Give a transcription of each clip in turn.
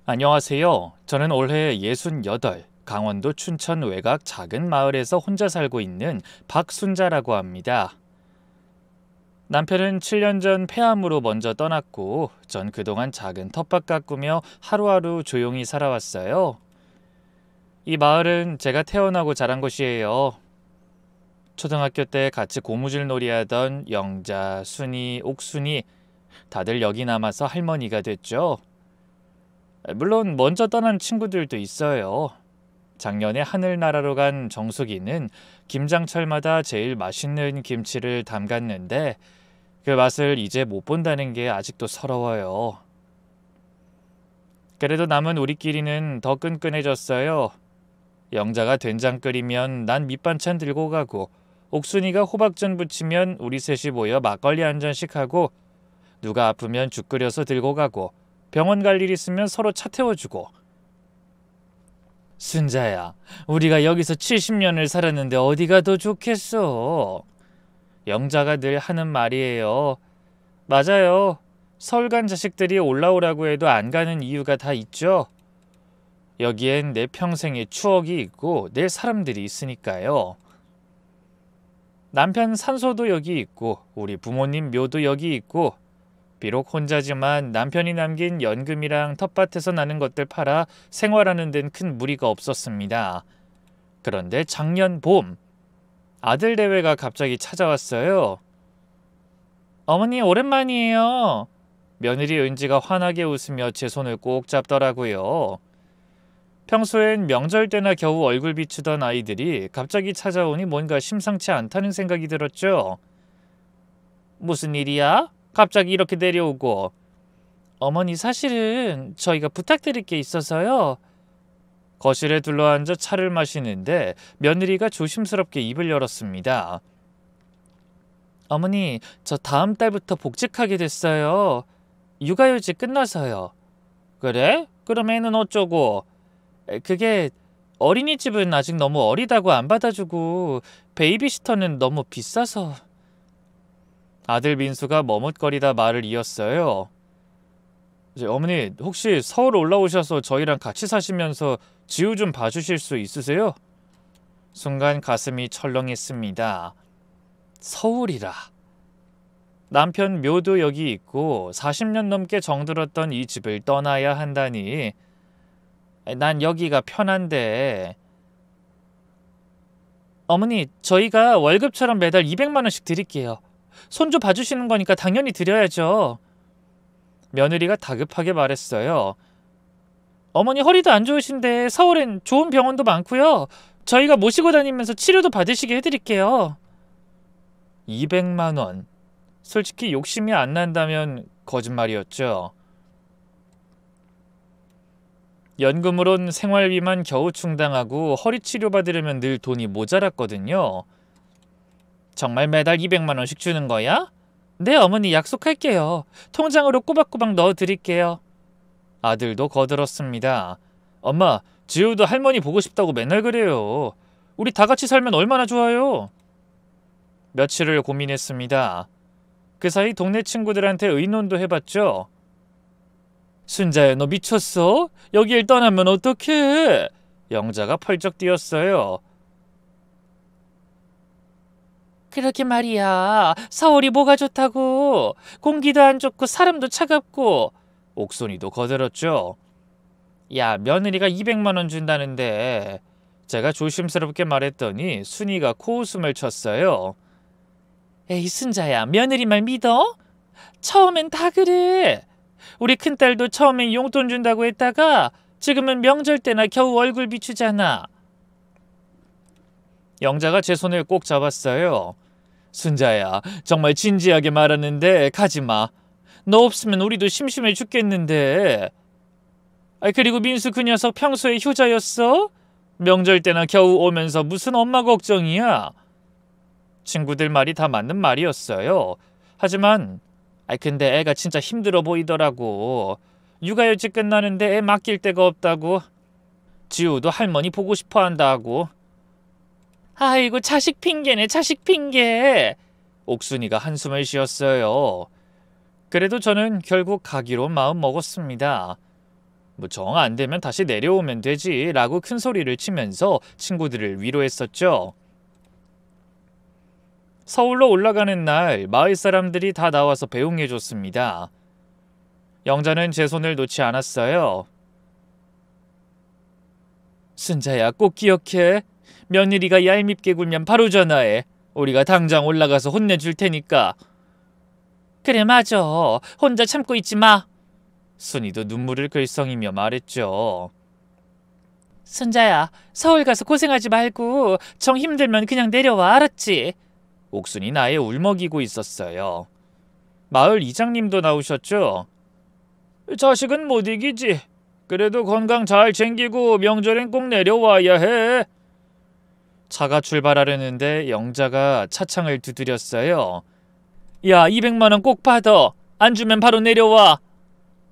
안녕하세요. 저는 올해 68, 강원도 춘천 외곽 작은 마을에서 혼자 살고 있는 박순자라고 합니다. 남편은 7년 전 폐암으로 먼저 떠났고, 전 그동안 작은 텃밭 가꾸며 하루하루 조용히 살아왔어요. 이 마을은 제가 태어나고 자란 곳이에요. 초등학교 때 같이 고무줄 놀이하던 영자, 순이, 옥순이 다들 여기 남아서 할머니가 됐죠. 물론 먼저 떠난 친구들도 있어요. 작년에 하늘나라로 간 정수기는 김장철마다 제일 맛있는 김치를 담갔는데 그 맛을 이제 못 본다는 게 아직도 서러워요. 그래도 남은 우리끼리는 더 끈끈해졌어요. 영자가 된장 끓이면 난 밑반찬 들고 가고, 옥순이가 호박전 부치면 우리 셋이 모여 막걸리 한 잔씩 하고, 누가 아프면 죽 끓여서 들고 가고, 병원 갈 일 있으면 서로 차 태워주고. 순자야, 우리가 여기서 70년을 살았는데 어디가 더 좋겠어? 영자가 늘 하는 말이에요. 맞아요. 서울 간 자식들이 올라오라고 해도 안 가는 이유가 다 있죠. 여기엔 내 평생의 추억이 있고 내 사람들이 있으니까요. 남편 산소도 여기 있고 우리 부모님 묘도 여기 있고, 비록 혼자지만 남편이 남긴 연금이랑 텃밭에서 나는 것들 팔아 생활하는 데는 큰 무리가 없었습니다. 그런데 작년 봄, 아들 대회가 갑자기 찾아왔어요. 어머니 오랜만이에요. 며느리 은지가 환하게 웃으며 제 손을 꼭 잡더라고요. 평소엔 명절 때나 겨우 얼굴 비추던 아이들이 갑자기 찾아오니 뭔가 심상치 않다는 생각이 들었죠. 무슨 일이야? 갑자기 이렇게 내려오고. 어머니, 사실은 저희가 부탁드릴 게 있어서요. 거실에 둘러앉아 차를 마시는데 며느리가 조심스럽게 입을 열었습니다. 어머니, 저 다음 달부터 복직하게 됐어요. 육아휴직 끝나서요. 그래? 그럼 애는 어쩌고? 그게 어린이집은 아직 너무 어리다고 안 받아주고 베이비시터는 너무 비싸서. 아들 민수가 머뭇거리다 말을 이었어요. 이제 어머니, 혹시 서울 올라오셔서 저희랑 같이 사시면서 지우 좀 봐주실 수 있으세요? 순간 가슴이 철렁했습니다. 서울이라. 남편 묘도 여기 있고 40년 넘게 정들었던 이 집을 떠나야 한다니. 난 여기가 편한데. 어머니, 저희가 월급처럼 매달 200만 원씩 드릴게요. 손주 봐주시는 거니까 당연히 드려야죠. 며느리가 다급하게 말했어요. 어머니 허리도 안 좋으신데 서울엔 좋은 병원도 많고요. 저희가 모시고 다니면서 치료도 받으시게 해드릴게요. 200만 원. 솔직히 욕심이 안 난다면 거짓말이었죠. 연금으론 생활비만 겨우 충당하고 허리 치료 받으려면 늘 돈이 모자랐거든요. 정말 매달 200만 원씩 주는 거야? 네, 어머니 약속할게요. 통장으로 꼬박꼬박 넣어드릴게요. 아들도 거들었습니다. 엄마, 지우도 할머니 보고 싶다고 맨날 그래요. 우리 다 같이 살면 얼마나 좋아요. 며칠을 고민했습니다. 그 사이 동네 친구들한테 의논도 해봤죠. 순자야, 너 미쳤어? 여길 떠나면 어떡해? 영자가 펄쩍 뛰었어요. 그러게 말이야. 서울이 뭐가 좋다고. 공기도 안 좋고 사람도 차갑고. 옥순이도 거들었죠. 야, 며느리가 200만 원 준다는데. 제가 조심스럽게 말했더니 순이가 코웃음을 쳤어요. 에이, 순자야, 며느리 말 믿어? 처음엔 다 그래. 우리 큰딸도 처음엔 용돈 준다고 했다가 지금은 명절 때나 겨우 얼굴 비추잖아. 영자가 제 손을 꼭 잡았어요. 순자야, 정말 진지하게 말하는데 가지마. 너 없으면 우리도 심심해 죽겠는데. 그리고 민수 그 녀석 평소에 효자였어? 명절 때나 겨우 오면서 무슨 엄마 걱정이야? 친구들 말이 다 맞는 말이었어요. 하지만 근데 애가 진짜 힘들어 보이더라고. 육아휴직 끝나는데 애 맡길 데가 없다고. 지우도 할머니 보고 싶어 한다고. 아이고, 자식 핑계네, 자식 핑계. 옥순이가 한숨을 쉬었어요. 그래도 저는 결국 가기로 마음 먹었습니다. 뭐 정 안 되면 다시 내려오면 되지 라고 큰 소리를 치면서 친구들을 위로했었죠. 서울로 올라가는 날 마을 사람들이 다 나와서 배웅해줬습니다. 영자는 제 손을 놓지 않았어요. 순자야, 꼭 기억해. 며느리가 얄밉게 굴면 바로 전화해. 우리가 당장 올라가서 혼내줄 테니까. 그래, 맞아. 혼자 참고 있지 마. 순이도 눈물을 글썽이며 말했죠. 순자야, 서울 가서 고생하지 말고 정 힘들면 그냥 내려와, 알았지? 옥순이 나에 울먹이고 있었어요. 마을 이장님도 나오셨죠. 자식은 못 이기지. 그래도 건강 잘 챙기고 명절엔 꼭 내려와야 해. 차가 출발하려는데 영자가 차창을 두드렸어요. 야, 200만 원 꼭 받아. 안 주면 바로 내려와.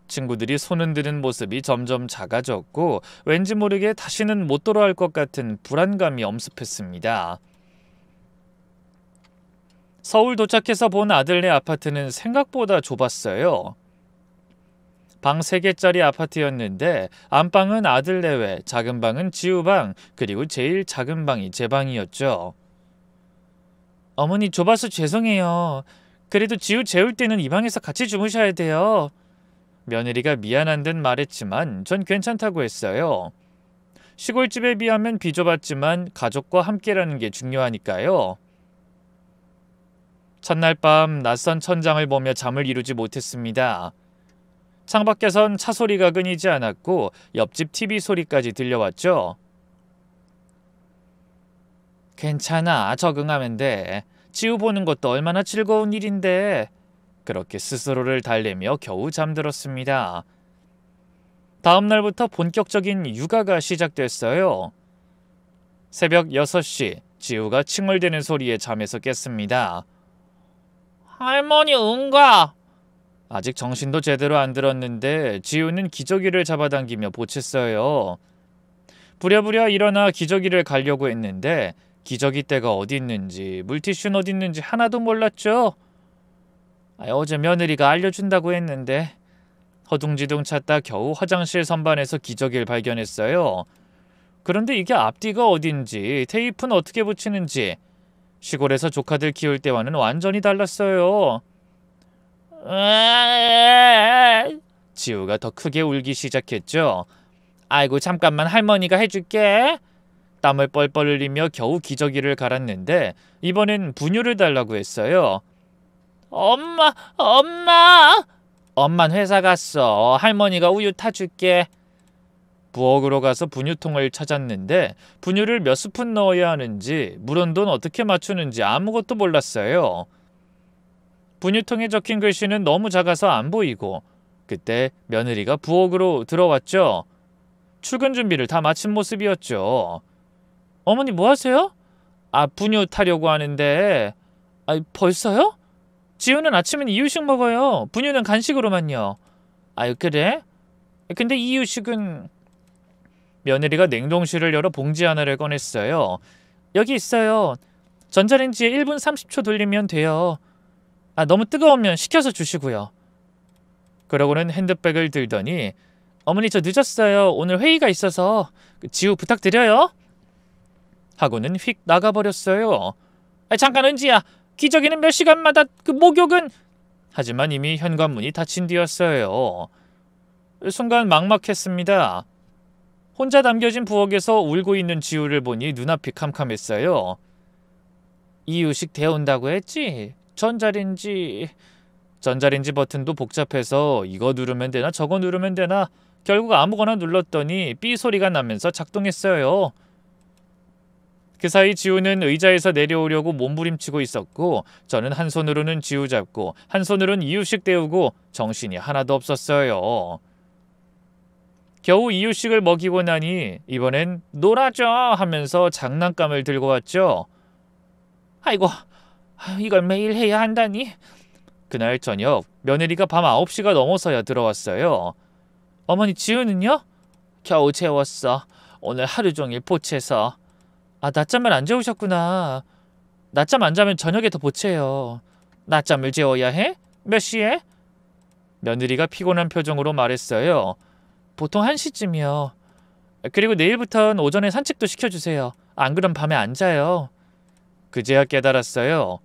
친구들이 손 흔드는 모습이 점점 작아졌고 왠지 모르게 다시는 못 돌아올 것 같은 불안감이 엄습했습니다. 서울 도착해서 본 아들네 아파트는 생각보다 좁았어요. 방 3개짜리 아파트였는데 안방은 아들 내외, 작은 방은 지우방, 그리고 제일 작은 방이 제 방이었죠. 어머니, 좁아서 죄송해요. 그래도 지우 재울 때는 이 방에서 같이 주무셔야 돼요. 며느리가 미안한 듯 말했지만 전 괜찮다고 했어요. 시골집에 비하면 비좁았지만 가족과 함께라는 게 중요하니까요. 첫날 밤 낯선 천장을 보며 잠을 이루지 못했습니다. 창밖에선 차 소리가 끊이지 않았고 옆집 TV 소리까지 들려왔죠. 괜찮아, 적응하면 돼. 지우 보는 것도 얼마나 즐거운 일인데. 그렇게 스스로를 달래며 겨우 잠들었습니다. 다음 날부터 본격적인 육아가 시작됐어요. 새벽 6시, 지우가 칭얼대는 소리에 잠에서 깼습니다. 할머니, 응가. 아직 정신도 제대로 안 들었는데 지우는 기저귀를 잡아당기며 보챘어요. 부랴부랴 일어나 기저귀를 갈려고 했는데 기저귀대가 어디 있는지 물티슈는 어디 있는지 하나도 몰랐죠. 어제 며느리가 알려준다고 했는데. 허둥지둥 찾다 겨우 화장실 선반에서 기저귀를 발견했어요. 그런데 이게 앞뒤가 어딘지, 테이프는 어떻게 붙이는지, 시골에서 조카들 키울 때와는 완전히 달랐어요. 지우가 더 크게 울기 시작했죠. 아이고, 잠깐만, 할머니가 해줄게. 땀을 뻘뻘 흘리며 겨우 기저귀를 갈았는데 이번엔 분유를 달라고 했어요. 엄마! 엄만 회사 갔어. 할머니가 우유 타줄게. 부엌으로 가서 분유통을 찾았는데 분유를 몇 스푼 넣어야 하는지, 물 온도는 어떻게 맞추는지 아무것도 몰랐어요. 분유통에 적힌 글씨는 너무 작아서 안 보이고 그때 며느리가 부엌으로 들어왔죠. 출근 준비를 다 마친 모습이었죠. 어머니, 뭐 하세요? 분유 타려고 하는데. 벌써요? 지우는 아침엔 이유식 먹어요. 분유는 간식으로만요. 그래? 근데 이유식은... 며느리가 냉동실을 열어 봉지 하나를 꺼냈어요. 여기 있어요. 전자레인지에 1분 30초 돌리면 돼요. 너무 뜨거우면 식혀서 주시고요. 그러고는 핸드백을 들더니 어머니, 저 늦었어요. 오늘 회의가 있어서 지우 부탁드려요. 하고는 휙 나가버렸어요. 잠깐, 은지야. 기저귀는 몇 시간마다, 목욕은... 하지만 이미 현관문이 닫힌 뒤였어요. 순간 막막했습니다. 혼자 담겨진 부엌에서 울고 있는 지우를 보니 눈앞이 캄캄했어요. 이유식 데운다고 했지? 전자레인지 버튼도 복잡해서 이거 누르면 되나 저거 누르면 되나 결국 아무거나 눌렀더니 삐 소리가 나면서 작동했어요. 그 사이 지우는 의자에서 내려오려고 몸부림치고 있었고 저는 한 손으로는 지우 잡고 한 손으로는 이유식 데우고 정신이 하나도 없었어요. 겨우 이유식을 먹이고 나니 이번엔 놀아줘 하면서 장난감을 들고 왔죠. 아이고, 이걸 매일 해야 한다니. 그날 저녁 며느리가 밤 9시가 넘어서야 들어왔어요. 어머니, 지우는요? 겨우 재웠어. 오늘 하루 종일 보채서. 낮잠을 안 재우셨구나. 낮잠 안 자면 저녁에 더 보채요. 낮잠을 재워야 해? 몇 시에? 며느리가 피곤한 표정으로 말했어요. 보통 1시쯤이요. 그리고 내일부턴 오전에 산책도 시켜주세요. 안 그럼 밤에 안 자요. 그제야 깨달았어요.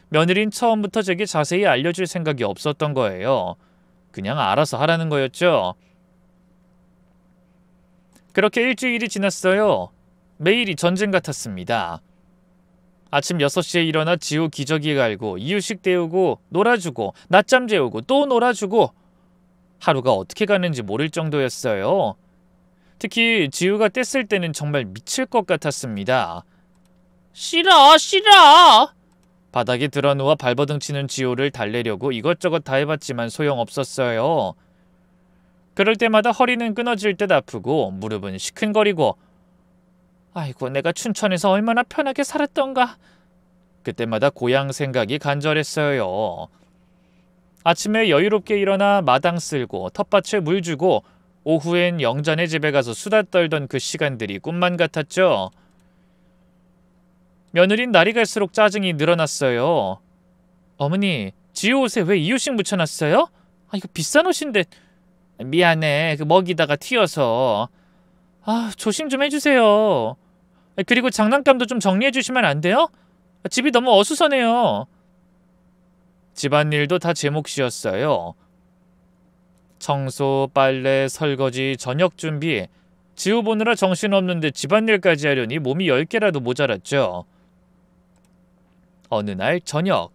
며느린 처음부터 제게 자세히 알려줄 생각이 없었던 거예요. 그냥 알아서 하라는 거였죠. 그렇게 일주일이 지났어요. 매일이 전쟁 같았습니다. 아침 6시에 일어나 지우 기저귀 갈고 이유식 때우고 놀아주고 낮잠 재우고 또 놀아주고 하루가 어떻게 가는지 모를 정도였어요. 특히 지우가 뗐을 때는 정말 미칠 것 같았습니다. 싫어 싫어. 바닥에 드러누워 발버둥 치는 지우를 달래려고 이것저것 다 해봤지만 소용없었어요. 그럴 때마다 허리는 끊어질 듯 아프고 무릎은 시큰거리고 아이고 내가 춘천에서 얼마나 편하게 살았던가. 그때마다 고향 생각이 간절했어요. 아침에 여유롭게 일어나 마당 쓸고 텃밭에 물 주고 오후엔 영자네 집에 가서 수다 떨던 그 시간들이 꿈만 같았죠. 며느린 날이 갈수록 짜증이 늘어났어요. 어머니, 지우 옷에 왜 이유식 묻혀놨어요? 아, 이거 비싼 옷인데. 미안해, 그 먹이다가 튀어서. 아, 조심 좀 해주세요. 그리고 장난감도 좀 정리해주시면 안 돼요? 집이 너무 어수선해요. 집안일도 다 제 몫이었어요. 청소, 빨래, 설거지, 저녁 준비. 지우 보느라 정신없는데 집안일까지 하려니 몸이 10개라도 모자랐죠. 어느 날 저녁,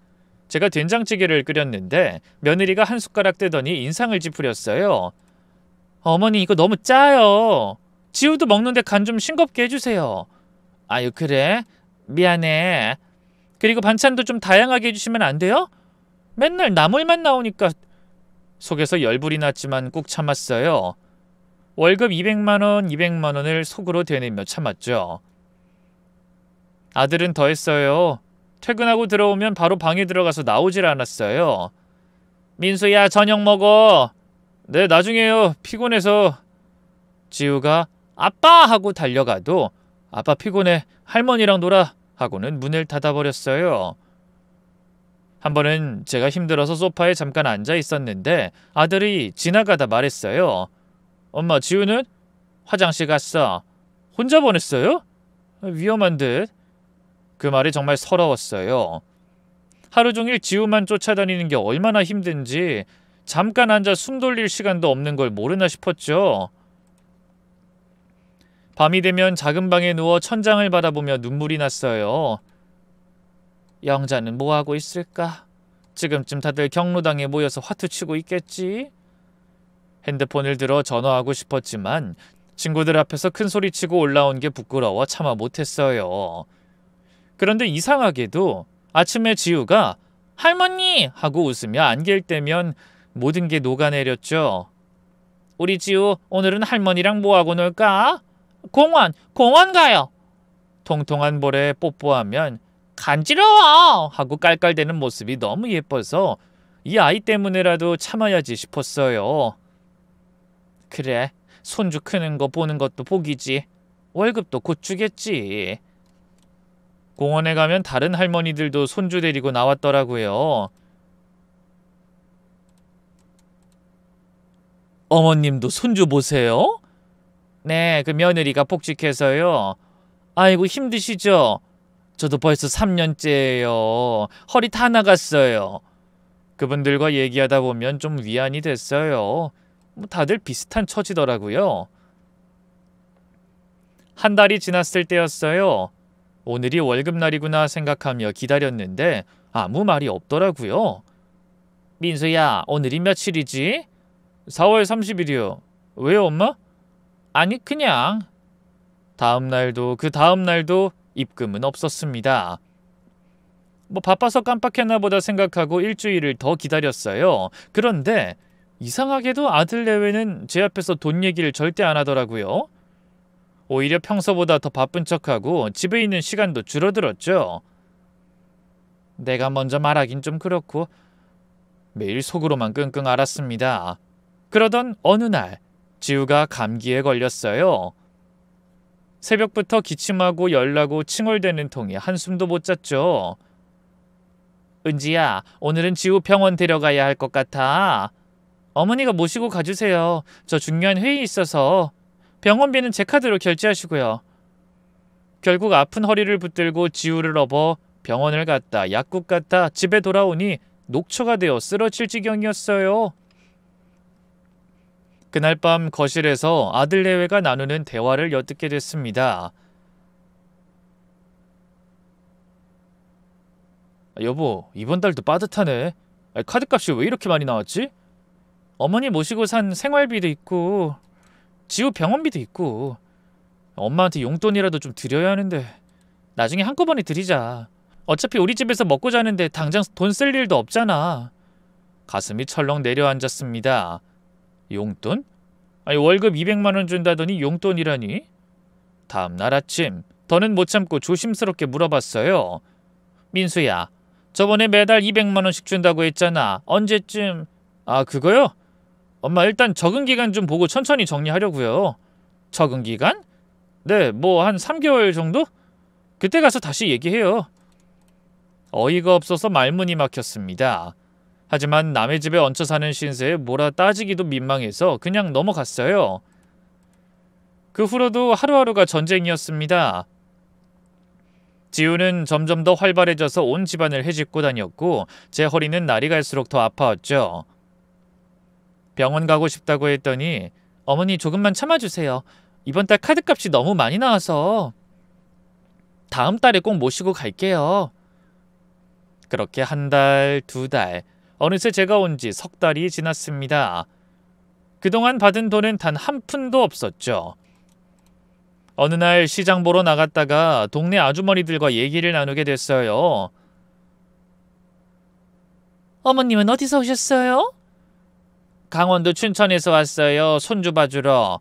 제가 된장찌개를 끓였는데 며느리가 한 숟가락 떼더니 인상을 찌푸렸어요. 어머니 이거 너무 짜요. 지우도 먹는데 간 좀 싱겁게 해주세요. 아유 그래? 미안해. 그리고 반찬도 좀 다양하게 해주시면 안 돼요? 맨날 나물만 나오니까. 속에서 열불이 났지만 꾹 참았어요. 월급 200만원, 200만원을 속으로 되뇌며 참았죠. 아들은 더했어요. 퇴근하고 들어오면 바로 방에 들어가서 나오질 않았어요. 민수야 저녁 먹어. 네 나중에요. 피곤해서. 지우가 아빠 하고 달려가도 아빠 피곤해. 할머니랑 놀아 하고는 문을 닫아버렸어요. 한 번은 제가 힘들어서 소파에 잠깐 앉아 있었는데 아들이 지나가다 말했어요. 엄마 지우는? 화장실 갔어. 혼자 보냈어요? 위험한 듯. 그 말이 정말 서러웠어요. 하루 종일 지우만 쫓아다니는 게 얼마나 힘든지 잠깐 앉아 숨 돌릴 시간도 없는 걸 모르나 싶었죠. 밤이 되면 작은 방에 누워 천장을 바라보며 눈물이 났어요. 영자는 뭐하고 있을까? 지금쯤 다들 경로당에 모여서 화투치고 있겠지? 핸드폰을 들어 전화하고 싶었지만 친구들 앞에서 큰소리치고 올라온 게 부끄러워 참아 못했어요. 그런데 이상하게도 아침에 지우가 할머니! 하고 웃으며 안개를 떼면 모든 게 녹아내렸죠. 우리 지우 오늘은 할머니랑 뭐하고 놀까? 공원 가요. 통통한 볼에 뽀뽀하면 간지러워! 하고 깔깔대는 모습이 너무 예뻐서 이 아이 때문에라도 참아야지 싶었어요. 그래, 손주 크는 거 보는 것도 복이지. 월급도 곧 주겠지. 공원에 가면 다른 할머니들도 손주 데리고 나왔더라고요. 어머님도 손주 보세요? 네, 그 며느리가 복직해서요. 아이고 힘드시죠? 저도 벌써 3년째예요. 허리 다 나갔어요. 그분들과 얘기하다 보면 좀 위안이 됐어요. 다들 비슷한 처지더라고요. 한 달이 지났을 때였어요. 오늘이 월급날이구나 생각하며 기다렸는데 아무 말이 없더라고요. 민수야, 오늘이 며칠이지? 4월 30일이요. 왜요, 엄마? 아니, 그냥. 다음 날도 그 다음 날도 입금은 없었습니다. 뭐 바빠서 깜빡했나 보다 생각하고 일주일을 더 기다렸어요. 그런데 이상하게도 아들 내외는 제 앞에서 돈 얘기를 절대 안 하더라고요. 오히려 평소보다 더 바쁜 척하고 집에 있는 시간도 줄어들었죠. 내가 먼저 말하긴 좀 그렇고 매일 속으로만 끙끙 앓았습니다. 그러던 어느 날 지우가 감기에 걸렸어요. 새벽부터 기침하고 열나고 칭얼대는 통에 한숨도 못 잤죠. 은지야, 오늘은 지우 병원 데려가야 할 것 같아. 어머니가 모시고 가주세요. 저 중요한 회의 있어서. 병원비는 제 카드로 결제하시고요. 결국 아픈 허리를 붙들고 지우를 업어 병원을 갔다 약국 갔다 집에 돌아오니 녹초가 되어 쓰러질 지경이었어요. 그날 밤 거실에서 아들 내외가 나누는 대화를 엿듣게 됐습니다. 여보, 이번 달도 빠듯하네. 카드값이 왜 이렇게 많이 나왔지? 어머니 모시고 산 생활비도 있고 지우 병원비도 있고 엄마한테 용돈이라도 좀 드려야 하는데 나중에 한꺼번에 드리자. 어차피 우리 집에서 먹고 자는데 당장 돈 쓸 일도 없잖아. 가슴이 철렁 내려앉았습니다. 용돈? 아니 월급 200만 원 준다더니 용돈이라니? 다음 날 아침 더는 못 참고 조심스럽게 물어봤어요. 민수야, 저번에 매달 200만 원씩 준다고 했잖아. 언제쯤? 아, 그거요? 엄마 일단 적응 기간 좀 보고 천천히 정리하려고요. 적응 기간? 네, 뭐 한 3개월 정도? 그때 가서 다시 얘기해요. 어이가 없어서 말문이 막혔습니다. 하지만 남의 집에 얹혀 사는 신세에 뭐라 따지기도 민망해서 그냥 넘어갔어요. 그 후로도 하루하루가 전쟁이었습니다. 지우는 점점 더 활발해져서 온 집안을 헤집고 다녔고 제 허리는 날이 갈수록 더 아파왔죠. 병원 가고 싶다고 했더니 어머니 조금만 참아주세요. 이번 달 카드값이 너무 많이 나와서. 다음 달에 꼭 모시고 갈게요. 그렇게 한 달, 두 달, 어느새 제가 온 지 석 달이 지났습니다. 그동안 받은 돈은 단 한 푼도 없었죠. 어느 날 시장 보러 나갔다가 동네 아주머니들과 얘기를 나누게 됐어요. 어머님은 어디서 오셨어요? 강원도 춘천에서 왔어요. 손주 봐주러.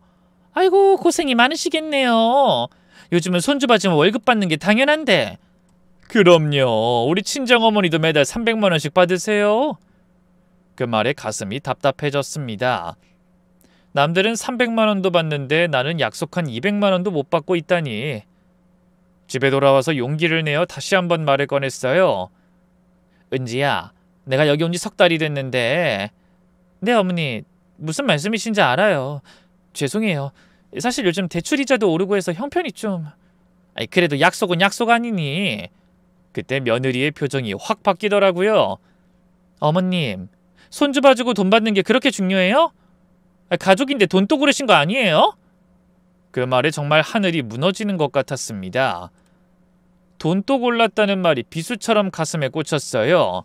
아이고 고생이 많으시겠네요. 요즘은 손주 봐주면 월급 받는 게 당연한데. 그럼요. 우리 친정어머니도 매달 300만 원씩 받으세요. 그 말에 가슴이 답답해졌습니다. 남들은 300만 원도 받는데 나는 약속한 200만 원도 못 받고 있다니. 집에 돌아와서 용기를 내어 다시 한번 말을 꺼냈어요. 은지야, 내가 여기 온 지 석 달이 됐는데. 네 어머니, 무슨 말씀이신지 알아요. 죄송해요. 사실 요즘 대출이자도 오르고 해서 형편이 좀... 아니 그래도 약속은 약속 아니니. 그때 며느리의 표정이 확 바뀌더라고요. 어머님, 손주 봐주고 돈 받는 게 그렇게 중요해요? 가족인데 돈 또 그러신 거 아니에요? 그 말에 정말 하늘이 무너지는 것 같았습니다. 돈 또 골랐다는 말이 비수처럼 가슴에 꽂혔어요.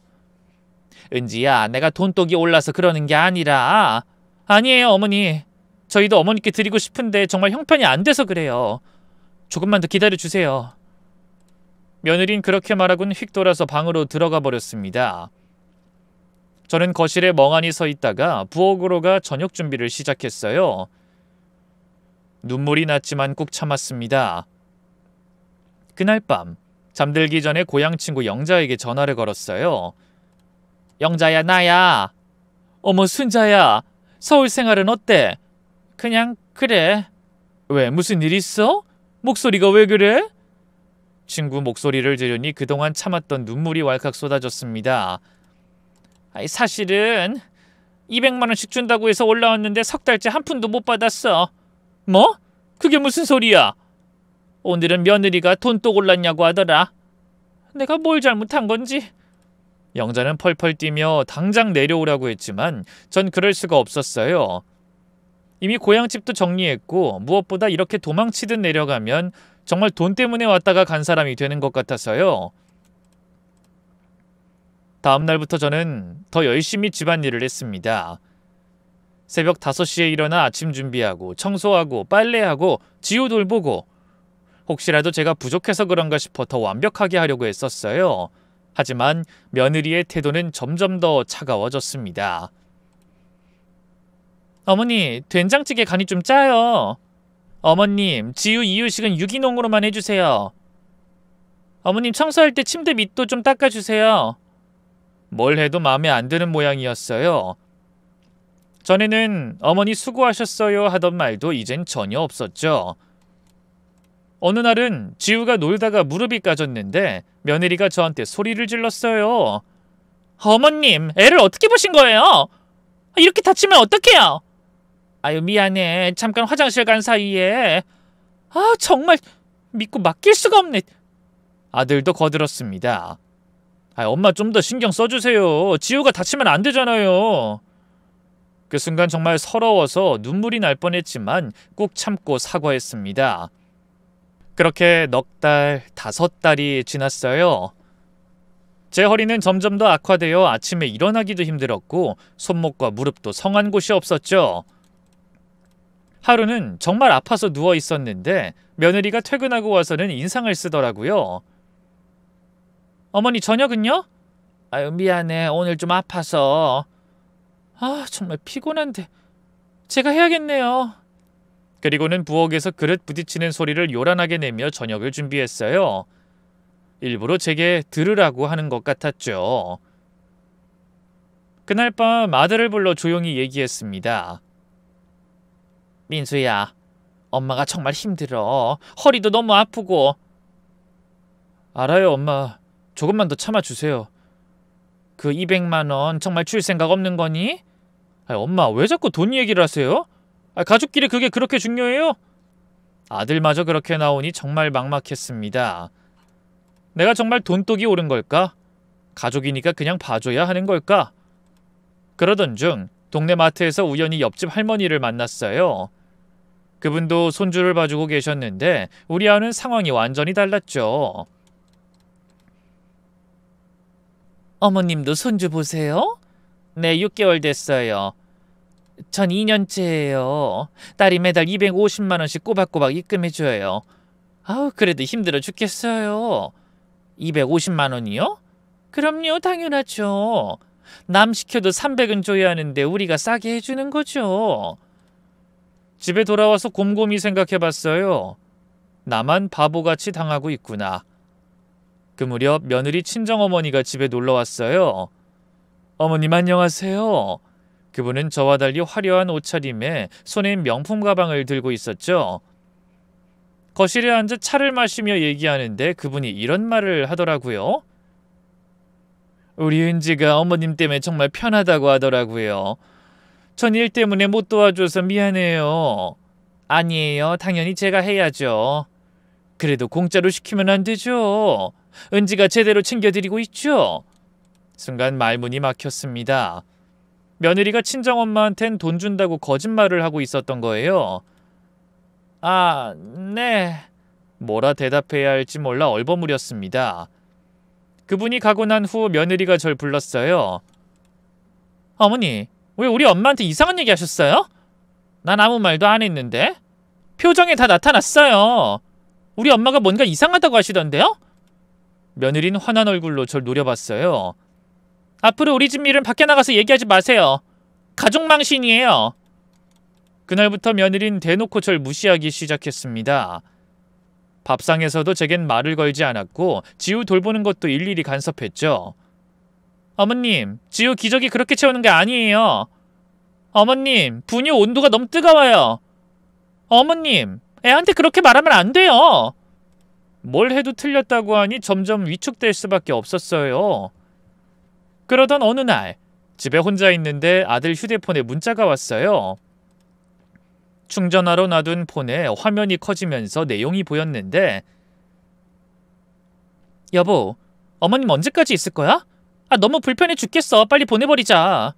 은지야, 내가 돈독이 올라서 그러는 게 아니라. 아니에요 어머니. 저희도 어머니께 드리고 싶은데 정말 형편이 안 돼서 그래요. 조금만 더 기다려주세요. 며느린 그렇게 말하고는 휙 돌아서 방으로 들어가 버렸습니다. 저는 거실에 멍하니 서 있다가 부엌으로 가 저녁 준비를 시작했어요. 눈물이 났지만 꾹 참았습니다. 그날 밤 잠들기 전에 고향 친구 영자에게 전화를 걸었어요. 영자야, 나야. 어머 순자야, 서울 생활은 어때? 그냥 그래. 왜, 무슨 일 있어? 목소리가 왜 그래? 친구 목소리를 들으니 그동안 참았던 눈물이 왈칵 쏟아졌습니다. 아이, 사실은 200만 원씩 준다고 해서 올라왔는데 석 달째 한 푼도 못 받았어. 뭐? 그게 무슨 소리야? 오늘은 며느리가 돈 또 골랐냐고 하더라. 내가 뭘 잘못한 건지. 영자는 펄펄 뛰며 당장 내려오라고 했지만 전 그럴 수가 없었어요. 이미 고향집도 정리했고 무엇보다 이렇게 도망치듯 내려가면 정말 돈 때문에 왔다가 간 사람이 되는 것 같아서요. 다음 날부터 저는 더 열심히 집안일을 했습니다. 새벽 5시에 일어나 아침 준비하고 청소하고 빨래하고 지우 돌보고, 혹시라도 제가 부족해서 그런가 싶어 더 완벽하게 하려고 했었어요. 하지만 며느리의 태도는 점점 더 차가워졌습니다. 어머니, 된장찌개 간이 좀 짜요. 어머님, 지우 이유식은 유기농으로만 해주세요. 어머님, 청소할 때 침대 밑도 좀 닦아주세요. 뭘 해도 마음에 안 드는 모양이었어요. 전에는 어머니 수고하셨어요 하던 말도 이젠 전혀 없었죠. 어느 날은 지우가 놀다가 무릎이 까졌는데 며느리가 저한테 소리를 질렀어요. 어머님, 애를 어떻게 보신 거예요? 이렇게 다치면 어떡해요? 아유, 미안해. 잠깐 화장실 간 사이에. 정말 믿고 맡길 수가 없네. 아들도 거들었습니다. 엄마 좀 더 신경 써주세요. 지우가 다치면 안 되잖아요. 그 순간 정말 서러워서 눈물이 날 뻔했지만 꾹 참고 사과했습니다. 그렇게 넉 달, 5달이 지났어요. 제 허리는 점점 더 악화되어 아침에 일어나기도 힘들었고 손목과 무릎도 성한 곳이 없었죠. 하루는 정말 아파서 누워 있었는데 며느리가 퇴근하고 와서는 인상을 쓰더라고요. 어머니, 저녁은요? 아유, 미안해. 오늘 좀 아파서. 정말 피곤한데 제가 해야겠네요. 그리고는 부엌에서 그릇 부딪히는 소리를 요란하게 내며 저녁을 준비했어요. 일부러 제게 들으라고 하는 것 같았죠. 그날 밤 아들을 불러 조용히 얘기했습니다. 민수야, 엄마가 정말 힘들어. 허리도 너무 아프고. 알아요, 엄마. 조금만 더 참아주세요. 그 200만 원 정말 줄 생각 없는 거니? 엄마, 왜 자꾸 돈 얘기를 하세요? 가족끼리 그게 그렇게 중요해요? 아들마저 그렇게 나오니 정말 막막했습니다. 내가 정말 돈독이 오른 걸까? 가족이니까 그냥 봐줘야 하는 걸까? 그러던 중 동네 마트에서 우연히 옆집 할머니를 만났어요. 그분도 손주를 봐주고 계셨는데 우리 아는 상황이 완전히 달랐죠. 어머님도 손주 보세요? 네, 6개월 됐어요. 전 2년째예요. 딸이 매달 250만 원씩 꼬박꼬박 입금해줘요. 그래도 힘들어 죽겠어요. 250만 원이요? 그럼요, 당연하죠. 남 시켜도 300은 줘야 하는데 우리가 싸게 해주는 거죠. 집에 돌아와서 곰곰이 생각해봤어요. 나만 바보같이 당하고 있구나. 그 무렵 며느리 친정어머니가 집에 놀러왔어요. 어머님, 안녕하세요. 그분은 저와 달리 화려한 옷차림에 손에 명품 가방을 들고 있었죠. 거실에 앉아 차를 마시며 얘기하는데 그분이 이런 말을 하더라고요. 우리 은지가 어머님 때문에 정말 편하다고 하더라고요. 전 일 때문에 못 도와줘서 미안해요. 아니에요. 당연히 제가 해야죠. 그래도 공짜로 시키면 안 되죠. 은지가 제대로 챙겨드리고 있죠. 순간 말문이 막혔습니다. 며느리가 친정엄마한텐 돈 준다고 거짓말을 하고 있었던 거예요. 네. 뭐라 대답해야 할지 몰라 얼버무렸습니다. 그분이 가고 난 후 며느리가 절 불렀어요. 어머니, 왜 우리 엄마한테 이상한 얘기 하셨어요? 난 아무 말도 안 했는데. 표정에 다 나타났어요. 우리 엄마가 뭔가 이상하다고 하시던데요? 며느리는 화난 얼굴로 절 노려봤어요. 앞으로 우리 집 일은 밖에 나가서 얘기하지 마세요. 가족망신이에요. 그날부터 며느린 대놓고 절 무시하기 시작했습니다. 밥상에서도 제겐 말을 걸지 않았고 지우 돌보는 것도 일일이 간섭했죠. 어머님, 지우 기저귀 그렇게 채우는 게 아니에요. 어머님, 분유 온도가 너무 뜨거워요. 어머님, 애한테 그렇게 말하면 안 돼요. 뭘 해도 틀렸다고 하니 점점 위축될 수밖에 없었어요. 그러던 어느 날 집에 혼자 있는데 아들 휴대폰에 문자가 왔어요. 충전하러 놔둔 폰에 화면이 커지면서 내용이 보였는데 여보, 어머님 언제까지 있을 거야? 너무 불편해 죽겠어. 빨리 보내버리자.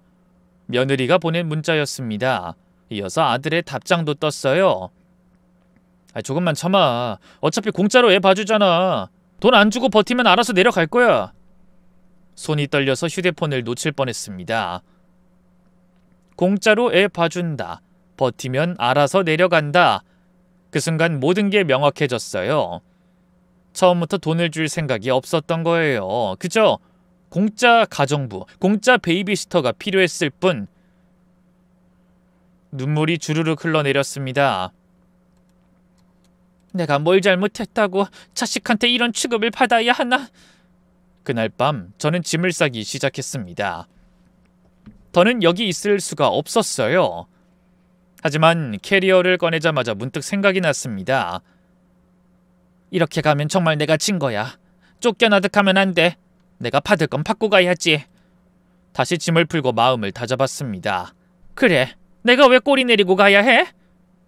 며느리가 보낸 문자였습니다. 이어서 아들의 답장도 떴어요. 조금만 참아. 어차피 공짜로 애 봐주잖아. 돈 안 주고 버티면 알아서 내려갈 거야. 손이 떨려서 휴대폰을 놓칠 뻔했습니다. 공짜로 애 봐준다. 버티면 알아서 내려간다. 그 순간 모든 게 명확해졌어요. 처음부터 돈을 줄 생각이 없었던 거예요. 그저 공짜 가정부, 공짜 베이비시터가 필요했을 뿐. 눈물이 주르륵 흘러내렸습니다. 내가 뭘 잘못했다고 자식한테 이런 취급을 받아야 하나? 그날 밤 저는 짐을 싸기 시작했습니다. 더는 여기 있을 수가 없었어요. 하지만 캐리어를 꺼내자마자 문득 생각이 났습니다. 이렇게 가면 정말 내가 진 거야. 쫓겨나듯 하면 안 돼. 내가 받을 건 받고 가야지. 다시 짐을 풀고 마음을 다잡았습니다. 그래, 내가 왜 꼬리 내리고 가야 해?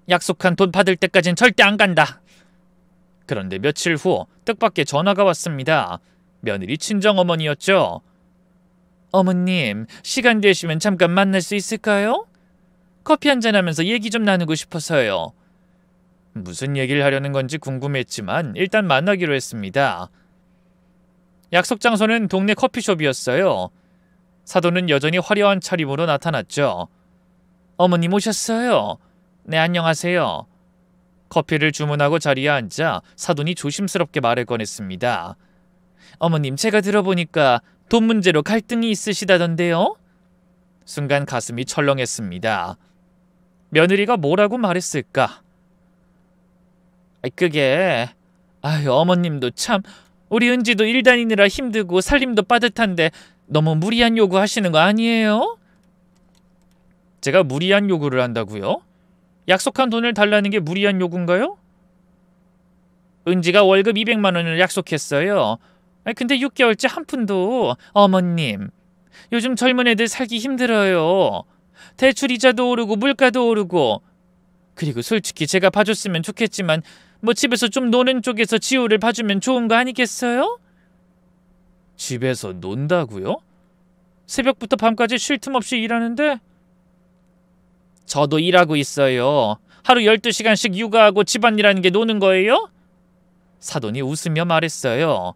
약속한 돈 받을 때까진 절대 안 간다. 그런데 며칠 후 뜻밖의 전화가 왔습니다. 며느리 친정어머니였죠. 어머님, 시간 되시면 잠깐 만날 수 있을까요? 커피 한잔 하면서 얘기 좀 나누고 싶어서요. 무슨 얘기를 하려는 건지 궁금했지만 일단 만나기로 했습니다. 약속 장소는 동네 커피숍이었어요. 사돈은 여전히 화려한 차림으로 나타났죠. 어머님 오셨어요. 네, 안녕하세요. 커피를 주문하고 자리에 앉자 사돈이 조심스럽게 말을 꺼냈습니다. 어머님, 제가 들어보니까 돈 문제로 갈등이 있으시다던데요? 순간 가슴이 철렁했습니다. 며느리가 뭐라고 말했을까? 그게... 어머님도 참... 우리 은지도 일 다니느라 힘들고 살림도 빠듯한데 너무 무리한 요구 하시는 거 아니에요? 제가 무리한 요구를 한다고요? 약속한 돈을 달라는 게 무리한 요구인가요? 은지가 월급 200만 원을 약속했어요. 근데 6개월째 한 푼도... 어머님, 요즘 젊은 애들 살기 힘들어요. 대출 이자도 오르고 물가도 오르고. 그리고 솔직히 제가 봐줬으면 좋겠지만 뭐 집에서 좀 노는 쪽에서 지우를 봐주면 좋은 거 아니겠어요? 집에서 논다고요? 새벽부터 밤까지 쉴 틈 없이 일하는데? 저도 일하고 있어요. 하루 12시간씩 육아하고 집안일하는 게 노는 거예요? 사돈이 웃으며 말했어요.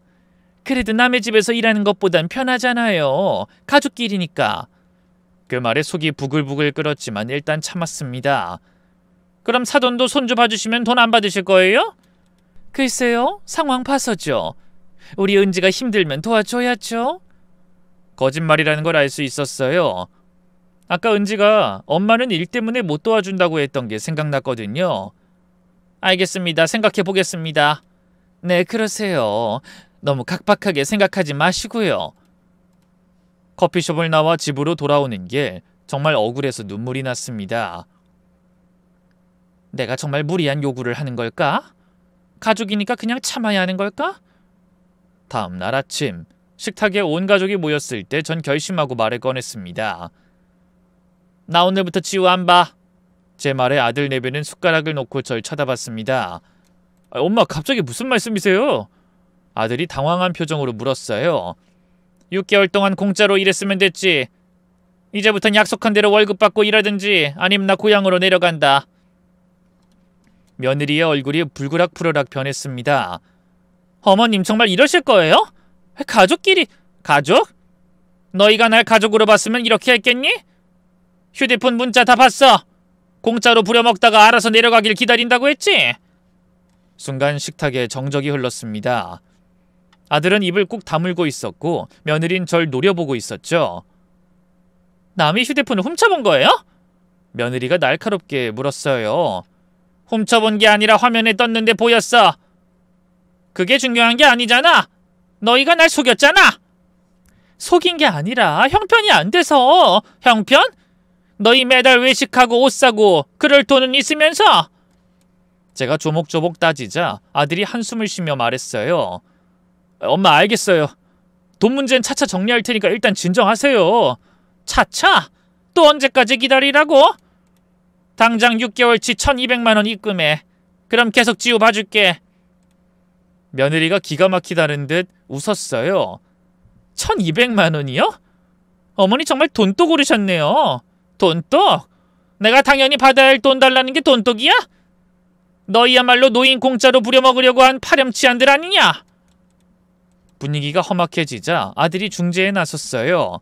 그래도 남의 집에서 일하는 것보단 편하잖아요. 가족끼리니까. 그 말에 속이 부글부글 끓었지만 일단 참았습니다. 그럼 사돈도 손주 봐주시면 돈 안 받으실 거예요? 글쎄요, 상황 봐서죠. 우리 은지가 힘들면 도와줘야죠. 거짓말이라는 걸 알 수 있었어요. 아까 은지가 엄마는 일 때문에 못 도와준다고 했던 게 생각났거든요. 알겠습니다. 생각해 보겠습니다. 네, 그러세요. 너무 각박하게 생각하지 마시고요. 커피숍을 나와 집으로 돌아오는 길, 정말 억울해서 눈물이 났습니다. 내가 정말 무리한 요구를 하는 걸까? 가족이니까 그냥 참아야 하는 걸까? 다음 날 아침, 식탁에 온 가족이 모였을 때 전 결심하고 말을 꺼냈습니다. 나 오늘부터 지우 안 봐. 제 말에 아들 내배는 숟가락을 놓고 절 쳐다봤습니다. 엄마, 갑자기 무슨 말씀이세요? 아들이 당황한 표정으로 물었어요. 6개월 동안 공짜로 일했으면 됐지. 이제부턴 약속한 대로 월급 받고 일하든지 아니면 나 고향으로 내려간다. 며느리의 얼굴이 불그락불어락 변했습니다. 어머님, 정말 이러실 거예요? 가족끼리... 가족? 너희가 날 가족으로 봤으면 이렇게 했겠니? 휴대폰 문자 다 봤어. 공짜로 부려먹다가 알아서 내려가길 기다린다고 했지? 순간 식탁에 정적이 흘렀습니다. 아들은 입을 꾹 다물고 있었고 며느린 절 노려보고 있었죠. 남의 휴대폰을 훔쳐본 거예요? 며느리가 날카롭게 물었어요. 훔쳐본 게 아니라 화면에 떴는데 보였어. 그게 중요한 게 아니잖아. 너희가 날 속였잖아. 속인 게 아니라 형편이 안 돼서. 형편? 너희 매달 외식하고 옷 사고 그럴 돈은 있으면서. 제가 조목조목 따지자 아들이 한숨을 쉬며 말했어요. 엄마, 알겠어요. 돈 문제는 차차 정리할 테니까 일단 진정하세요. 차차? 또 언제까지 기다리라고? 당장 6개월치 1200만 원 입금해. 그럼 계속 지우 봐줄게. 며느리가 기가 막히다는 듯 웃었어요. 1200만 원이요? 어머니 정말 돈독 오르셨네요. 돈독? 내가 당연히 받아야 할 돈 달라는 게 돈독이야? 너희야말로 노인 공짜로 부려먹으려고 한 파렴치한들 아니냐? 분위기가 험악해지자 아들이 중재에 나섰어요.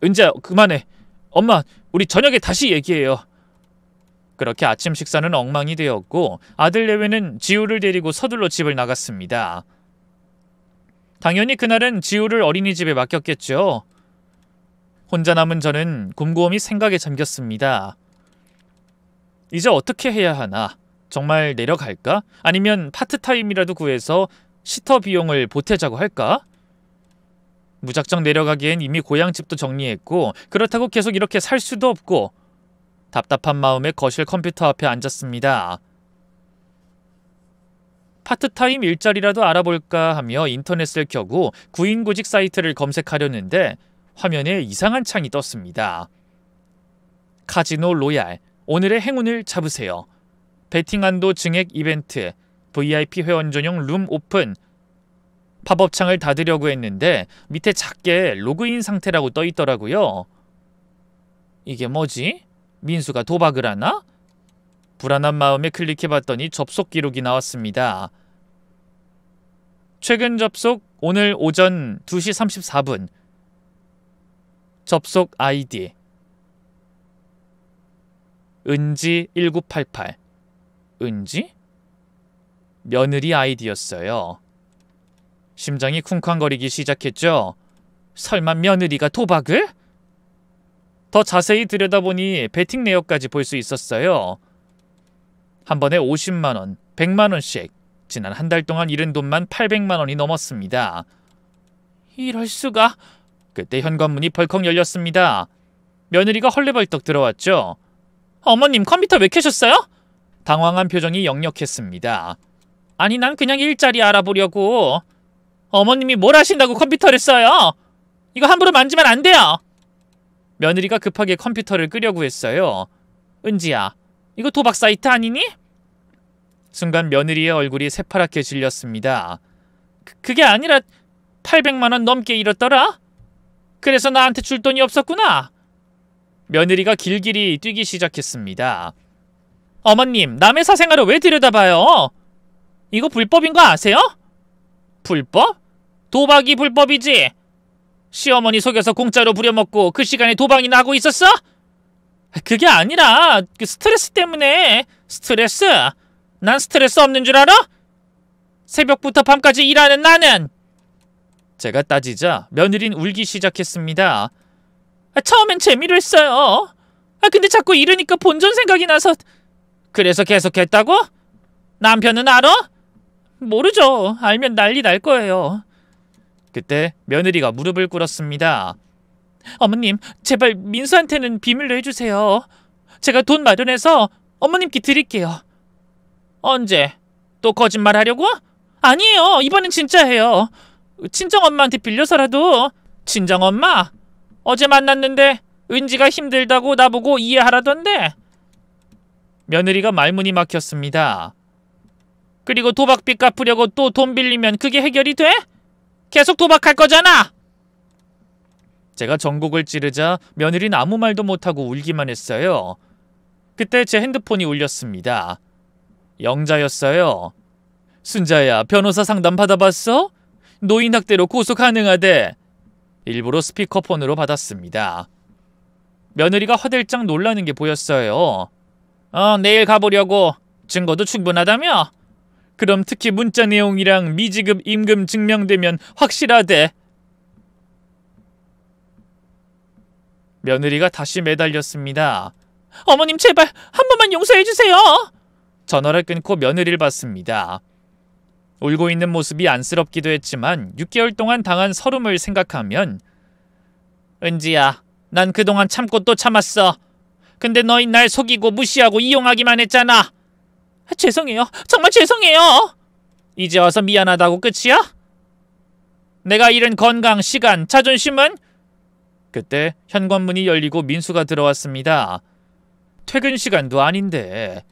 은지야, 그만해. 엄마, 우리 저녁에 다시 얘기해요. 그렇게 아침 식사는 엉망이 되었고 아들 내외는 지우를 데리고 서둘러 집을 나갔습니다. 당연히 그날은 지우를 어린이집에 맡겼겠죠. 혼자 남은 저는 곰곰이 생각에 잠겼습니다. 이제 어떻게 해야 하나? 정말 내려갈까? 아니면 파트타임이라도 구해서 시터 비용을 보태자고 할까? 무작정 내려가기엔 이미 고향집도 정리했고 그렇다고 계속 이렇게 살 수도 없고 답답한 마음에 거실 컴퓨터 앞에 앉았습니다. 파트타임 일자리라도 알아볼까 하며 인터넷을 켜고 구인구직 사이트를 검색하려는데 화면에 이상한 창이 떴습니다. 카지노 로얄, 오늘의 행운을 잡으세요. 베팅 한도 증액 이벤트, VIP 회원 전용 룸 오픈. 팝업 창을 닫으려고 했는데 밑에 작게 로그인 상태라고 떠 있더라고요. 이게 뭐지? 민수가 도박을 하나? 불안한 마음에 클릭해봤더니 접속 기록이 나왔습니다. 최근 접속 오늘 오전 2시 34분. 접속 아이디 은지1988. 은지? 며느리 아이디였어요. 심장이 쿵쾅거리기 시작했죠. 설마 며느리가 도박을? 더 자세히 들여다보니 베팅 내역까지 볼 수 있었어요. 한 번에 50만원, 100만원씩 지난 한 달 동안 잃은 돈만 800만원이 넘었습니다. 이럴 수가. 그때 현관문이 벌컥 열렸습니다. 며느리가 헐레벌떡 들어왔죠. 어머님 컴퓨터 왜 켜셨어요? 당황한 표정이 역력했습니다. 아니 난 그냥 일자리 알아보려고. 어머님이 뭘 하신다고 컴퓨터를 써요? 이거 함부로 만지면 안 돼요. 며느리가 급하게 컴퓨터를 끄려고 했어요. 은지야, 이거 도박 사이트 아니니? 순간 며느리의 얼굴이 새파랗게 질렸습니다. 그게 아니라 800만원 넘게 잃었더라? 그래서 나한테 줄 돈이 없었구나. 며느리가 길길이 뛰기 시작했습니다. 어머님, 남의 사생활을 왜 들여다봐요? 이거 불법인 거 아세요? 불법? 도박이 불법이지. 시어머니 속여서 공짜로 부려먹고 그 시간에 도박이나 하고 있었어? 그게 아니라 스트레스 때문에. 스트레스? 난 스트레스 없는 줄 알아? 새벽부터 밤까지 일하는 나는. 제가 따지자 며느린 울기 시작했습니다. 처음엔 재미로 했어요. 근데 자꾸 잃으니까 본전 생각이 나서. 그래서 계속했다고? 남편은 알아? 모르죠. 알면 난리 날 거예요. 그때 며느리가 무릎을 꿇었습니다. 어머님, 제발 민수한테는 비밀로 해주세요. 제가 돈 마련해서 어머님께 드릴게요. 언제? 또 거짓말 하려고? 아니에요. 이번엔 진짜예요. 친정엄마한테 빌려서라도. 친정엄마? 어제 만났는데 은지가 힘들다고 나보고 이해하라던데. 며느리가 말문이 막혔습니다. 그리고 도박빚 갚으려고 또 돈 빌리면 그게 해결이 돼? 계속 도박할 거잖아. 제가 전곡을 찌르자 며느리는 아무 말도 못하고 울기만 했어요. 그때 제 핸드폰이 울렸습니다. 영자였어요. 순자야, 변호사 상담 받아봤어? 노인학대로 고소 가능하대. 일부러 스피커폰으로 받았습니다. 며느리가 화들짝 놀라는 게 보였어요. 내일 가보려고. 증거도 충분하다며? 그럼 특히 문자 내용이랑 미지급 임금 증명되면 확실하대. 며느리가 다시 매달렸습니다. 어머님 제발 한 번만 용서해주세요. 전화를 끊고 며느리를 봤습니다. 울고 있는 모습이 안쓰럽기도 했지만 6개월 동안 당한 서름을 생각하면 은지야, 난 그동안 참고 또 참았어. 근데 너희 날 속이고 무시하고 이용하기만 했잖아. 죄송해요. 정말 죄송해요. 이제 와서 미안하다고 끝이야? 내가 잃은 건강, 시간, 자존심은? 그때 현관문이 열리고 민수가 들어왔습니다. 퇴근 시간도 아닌데.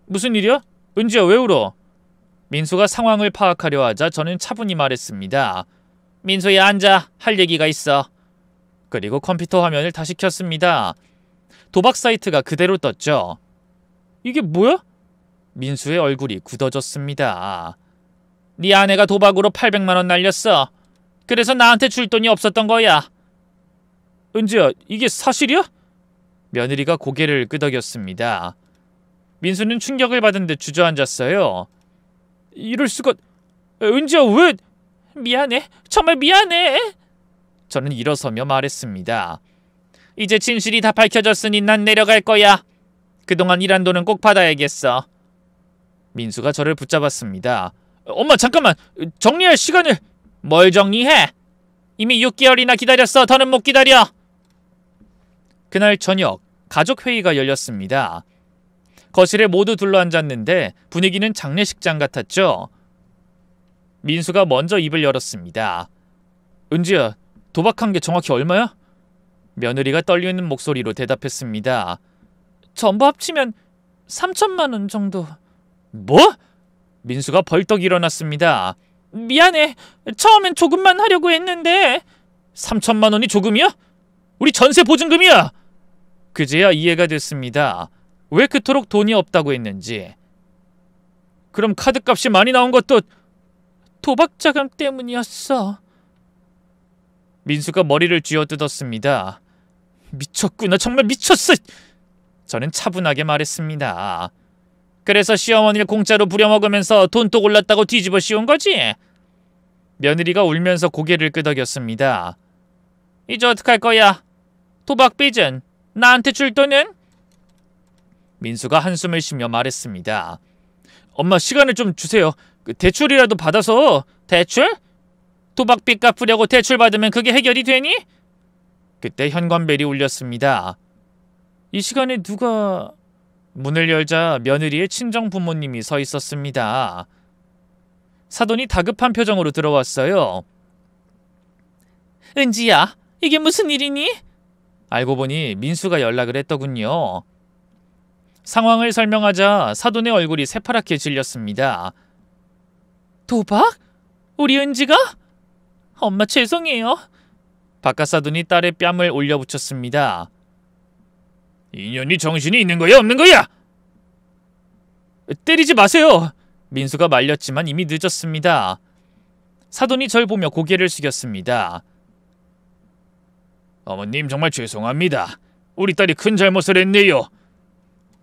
무슨 일이야? 은지야, 왜 울어? 민수가 상황을 파악하려 하자 저는 차분히 말했습니다. 민수야, 앉아. 할 얘기가 있어. 그리고 컴퓨터 화면을 다시 켰습니다. 도박 사이트가 그대로 떴죠. 이게 뭐야? 민수의 얼굴이 굳어졌습니다. 네 아내가 도박으로 800만원 날렸어. 그래서 나한테 줄 돈이 없었던 거야. 은지야, 이게 사실이야? 며느리가 고개를 끄덕였습니다. 민수는 충격을 받은 듯 주저앉았어요. 이럴 수가... 은지야, 왜... 미안해. 정말 미안해. 저는 일어서며 말했습니다. 이제 진실이 다 밝혀졌으니 난 내려갈 거야. 그동안 일한 돈은 꼭 받아야겠어. 민수가 저를 붙잡았습니다. 엄마, 잠깐만. 정리할 시간을... 뭘 정리해? 이미 6개월이나 기다렸어. 더는 못 기다려. 그날 저녁 가족회의가 열렸습니다. 거실에 모두 둘러앉았는데 분위기는 장례식장 같았죠. 민수가 먼저 입을 열었습니다. 은지야, 도박한 게 정확히 얼마야? 며느리가 떨리는 목소리로 대답했습니다. 전부 합치면 3천만 원 정도. 뭐? 민수가 벌떡 일어났습니다. 미안해. 처음엔 조금만 하려고 했는데. 3천만 원이 조금이야? 우리 전세 보증금이야. 그제야 이해가 됐습니다. 왜 그토록 돈이 없다고 했는지. 그럼 카드값이 많이 나온 것도 도박 자금 때문이었어. 민수가 머리를 쥐어뜯었습니다. 미쳤구나. 정말 미쳤어. 저는 차분하게 말했습니다. 그래서 시어머니를 공짜로 부려먹으면서 돈독 올랐다고 뒤집어 씌운 거지? 며느리가 울면서 고개를 끄덕였습니다. 이제 어떡할 거야? 도박 빚은? 나한테 줄 돈은? 민수가 한숨을 쉬며 말했습니다. 엄마, 시간을 좀 주세요. 대출이라도 받아서. 대출? 도박빚 갚으려고 대출 받으면 그게 해결이 되니? 그때 현관벨이 울렸습니다. 이 시간에 누가... 문을 열자 며느리의 친정 부모님이 서 있었습니다. 사돈이 다급한 표정으로 들어왔어요. 은지야, 이게 무슨 일이니? 알고 보니 민수가 연락을 했더군요. 상황을 설명하자 사돈의 얼굴이 새파랗게 질렸습니다. 도박? 우리 은지가? 엄마 죄송해요. 바깥사돈이 딸의 뺨을 올려붙였습니다. 이년이 정신이 있는 거야 없는 거야? 때리지 마세요. 민수가 말렸지만 이미 늦었습니다. 사돈이 절 보며 고개를 숙였습니다. 어머님, 정말 죄송합니다. 우리 딸이 큰 잘못을 했네요.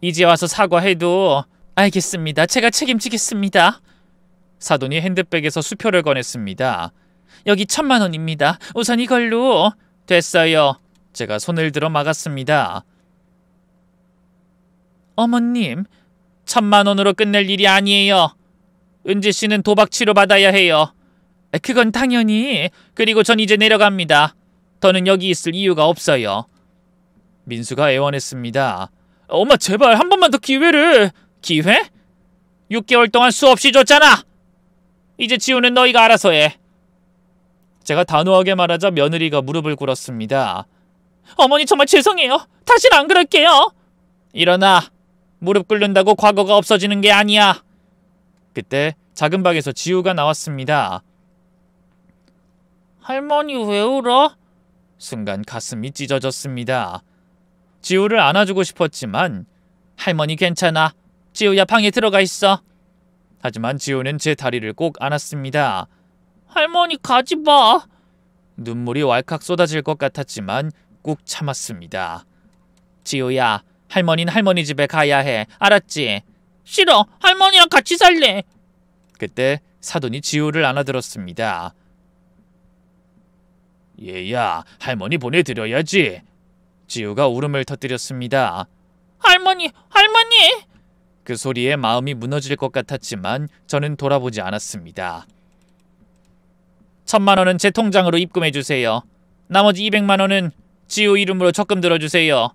이제 와서 사과해도. 알겠습니다. 제가 책임지겠습니다. 사돈이 핸드백에서 수표를 꺼냈습니다. 여기 1,000만 원입니다. 우선 이걸로. 됐어요. 제가 손을 들어 막았습니다. 어머님, 1,000만 원으로 끝낼 일이 아니에요. 은지 씨는 도박 치료받아야 해요. 그건 당연히. 그리고 전 이제 내려갑니다. 더는 여기 있을 이유가 없어요. 민수가 애원했습니다. 엄마, 제발 한 번만 더 기회를. 기회? 6개월 동안 수없이 줬잖아. 이제 지우는 너희가 알아서 해. 제가 단호하게 말하자 며느리가 무릎을 꿇었습니다. 어머니, 정말 죄송해요. 다시는 안 그럴게요. 일어나. 무릎 꿇는다고 과거가 없어지는 게 아니야. 그때 작은 방에서 지우가 나왔습니다. 할머니 왜 울어? 순간 가슴이 찢어졌습니다. 지우를 안아주고 싶었지만 할머니 괜찮아. 지우야, 방에 들어가 있어. 하지만 지우는 제 다리를 꼭 안았습니다. 할머니 가지 마. 눈물이 왈칵 쏟아질 것 같았지만 꾹 참았습니다. 지우야, 할머니는 할머니 집에 가야 해. 알았지? 싫어. 할머니랑 같이 살래. 그때 사돈이 지우를 안아들었습니다. 얘야, 할머니 보내드려야지. 지우가 울음을 터뜨렸습니다. 할머니, 할머니! 그 소리에 마음이 무너질 것 같았지만 저는 돌아보지 않았습니다. 1,000만 원은 제 통장으로 입금해주세요. 나머지 200만 원은 지우 이름으로 적금 들어주세요.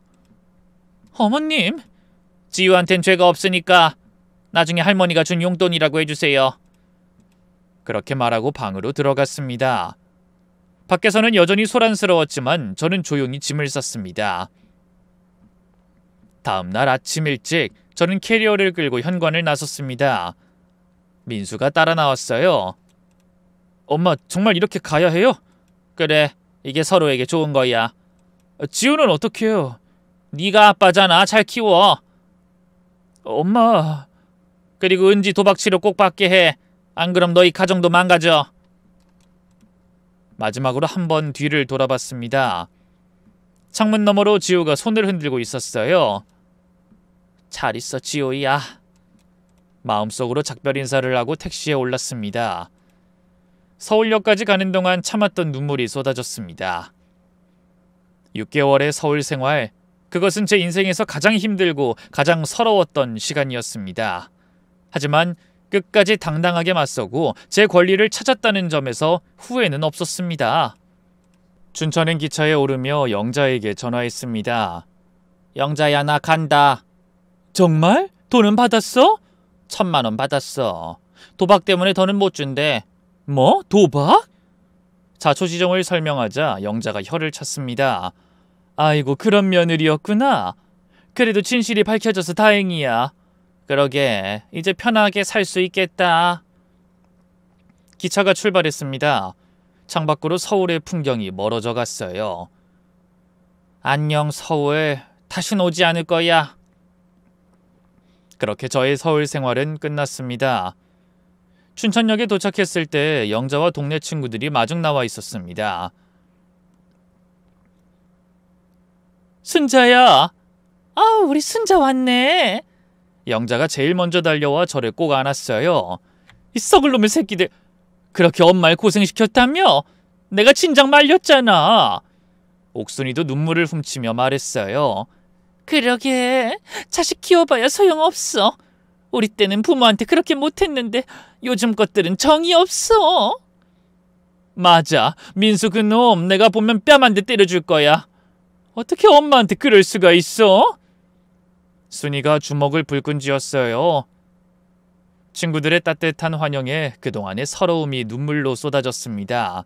어머님, 지우한텐 죄가 없으니까 나중에 할머니가 준 용돈이라고 해주세요. 그렇게 말하고 방으로 들어갔습니다. 밖에서는 여전히 소란스러웠지만 저는 조용히 짐을 쌌습니다. 다음 날 아침 일찍 저는 캐리어를 끌고 현관을 나섰습니다. 민수가 따라 나왔어요. 엄마, 정말 이렇게 가야 해요? 그래, 이게 서로에게 좋은 거야. 지우는 어떻게 해요? 네가 아빠잖아. 잘 키워. 엄마. 그리고 은지 도박 치료 꼭 받게 해. 안 그럼 너희 가정도 망가져. 마지막으로 한 번 뒤를 돌아봤습니다. 창문 너머로 지우가 손을 흔들고 있었어요. 잘 있어, 지우야. 마음속으로 작별 인사를 하고 택시에 올랐습니다. 서울역까지 가는 동안 참았던 눈물이 쏟아졌습니다. 6개월의 서울 생활, 그것은 제 인생에서 가장 힘들고 가장 서러웠던 시간이었습니다. 하지만 끝까지 당당하게 맞서고 제 권리를 찾았다는 점에서 후회는 없었습니다. 춘천행 기차에 오르며 영자에게 전화했습니다. 영자야, 나 간다. 정말? 돈은 받았어? 1,000만 원 받았어. 도박 때문에 더는 못 준대. 뭐? 도박? 자초지종을 설명하자 영자가 혀를 찼습니다. 아이고, 그런 며느리였구나. 그래도 진실이 밝혀져서 다행이야. 그러게, 이제 편하게 살 수 있겠다. 기차가 출발했습니다. 창밖으로 서울의 풍경이 멀어져 갔어요. 안녕 서울, 다신 오지 않을 거야. 그렇게 저의 서울 생활은 끝났습니다. 춘천역에 도착했을 때 영자와 동네 친구들이 마중 나와 있었습니다. 순자야. 아, 우리 순자 왔네. 영자가 제일 먼저 달려와 저를 꼭 안았어요. 이 썩을 놈의 새끼들, 그렇게 엄마를 고생시켰다며? 내가 진작 말렸잖아. 옥순이도 눈물을 훔치며 말했어요. 그러게, 자식 키워봐야 소용없어. 우리 때는 부모한테 그렇게 못했는데 요즘 것들은 정이 없어. 맞아, 민수 그놈 내가 보면 뺨 한 대 때려줄 거야. 어떻게 엄마한테 그럴 수가 있어? 순이가 주먹을 불끈 쥐었어요. 친구들의 따뜻한 환영에 그동안의 서러움이 눈물로 쏟아졌습니다.